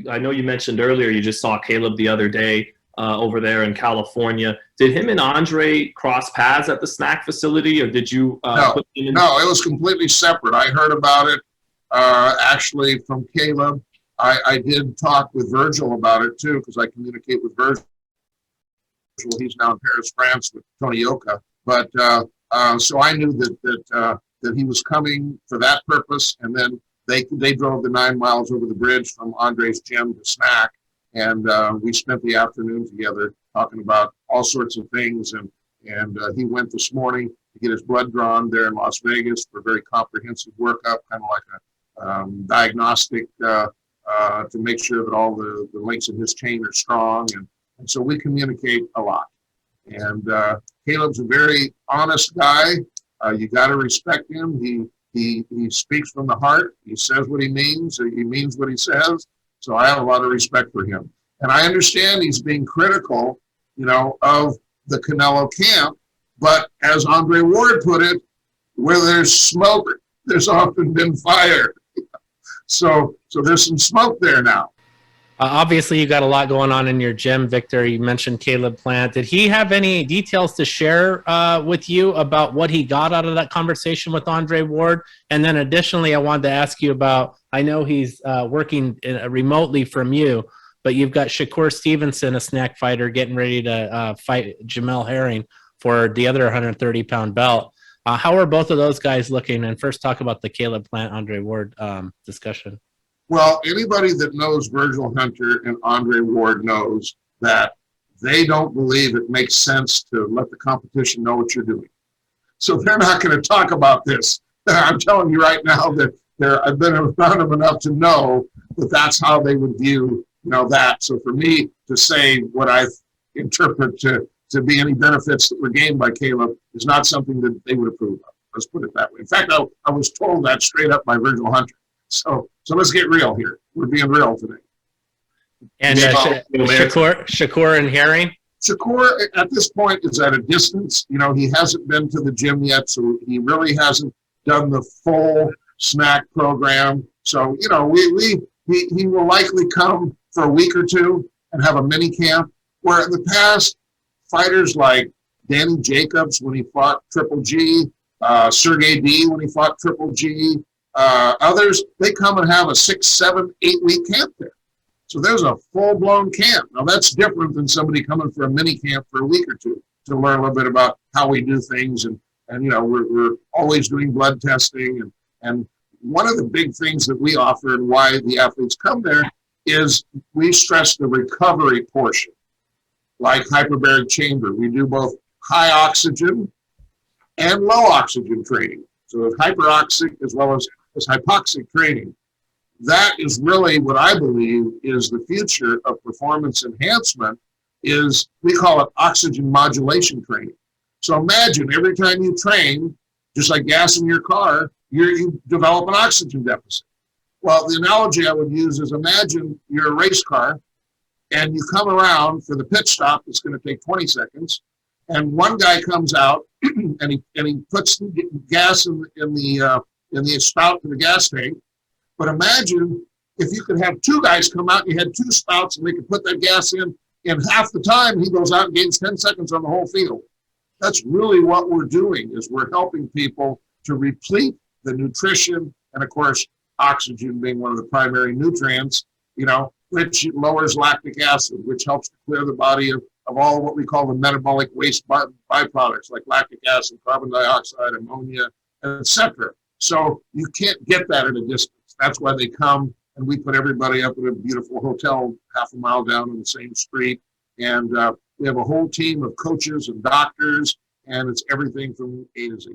I know you mentioned earlier you just saw Caleb the other day over there in California. Did him and Andre cross paths at the SNAC facility, or did you No, put him in? no, it was completely separate. I heard about it actually from Caleb. I did talk with Virgil about it too, because I communicate with Virgil. He's now in Paris, France with Tony Yoka. But so I knew that he was coming for that purpose, and then they drove the 9 miles over the bridge from Andre's gym to SNAC, and we spent the afternoon together talking about all sorts of things. And he went this morning to get his blood drawn there in Las Vegas for a very comprehensive workup, kind of like a diagnostic to make sure that all the links in his chain are strong. And so we communicate a lot. And Caleb's a very honest guy. You got to respect him. He speaks from the heart. He says what he means. He means what he says. So I have a lot of respect for him. And I understand he's being critical, of the Canelo camp. But as Andre Ward put it, where there's smoke, there's often been fire. So there's some smoke there now. Obviously, you got a lot going on in your gym, Victor. You mentioned Caleb Plant. Did he have any details to share with you about what he got out of that conversation with Andre Ward? And then additionally, I wanted to ask you about, I know he's working remotely from you, but you've got Shakur Stevenson, a SNAC fighter, getting ready to fight Jamel Herring for the other 130-pound belt. How are both of those guys looking? And first, talk about the Caleb Plant, Andre Ward discussion. Well, anybody that knows Virgil Hunter and Andre Ward knows that they don't believe it makes sense to let the competition know what you're doing. So they're not going to talk about this. I'm telling you right now that I've been around them enough to know that that's how they would view, that. So for me to say what I interpret to be any benefits that were gained by Caleb is not something that they would approve of. Let's put it that way. In fact, I was told that straight up by Virgil Hunter. So let's get real here. We're being real today. And Shakur and Herring? Shakur, at this point, is at a distance. He hasn't been to the gym yet, so he really hasn't done the full SNAC program. So, he will likely come for a week or two and have a mini camp, where in the past, fighters like Danny Jacobs, when he fought Triple G, Sergey D, when he fought Triple G, others, they come and have a 6, 7, 8 week camp there. So there's a full-blown camp. Now that's different than somebody coming for a mini camp for a week or two to learn a little bit about how we do things. And we're always doing blood testing. And one of the big things that we offer and why the athletes come there is we stress the recovery portion. Like hyperbaric chamber, we do both high oxygen and low oxygen training. So hyperoxic as well as hypoxic training. That is really what I believe is the future of performance enhancement. Is we call it oxygen modulation training. So imagine every time you train, just like gas in your car, you develop an oxygen deficit. Well, the analogy I would use is imagine you're a race car and you come around for the pit stop that's going to take 20 seconds, and one guy comes out and he puts the gas in the spout to the gas tank. But imagine if you could have two guys come out and you had two spouts and they could put that gas in half the time, he goes out and gains 10 seconds on the whole field. That's really what we're doing, is we're helping people to replete the nutrition, and of course, oxygen being one of the primary nutrients, which lowers lactic acid, which helps to clear the body of all what we call the metabolic waste byproducts like lactic acid, carbon dioxide, ammonia, etc. So you can't get that at a distance. That's why they come, and we put everybody up at a beautiful hotel half a mile down on the same street. And we have a whole team of coaches and doctors, and it's everything from A to Z.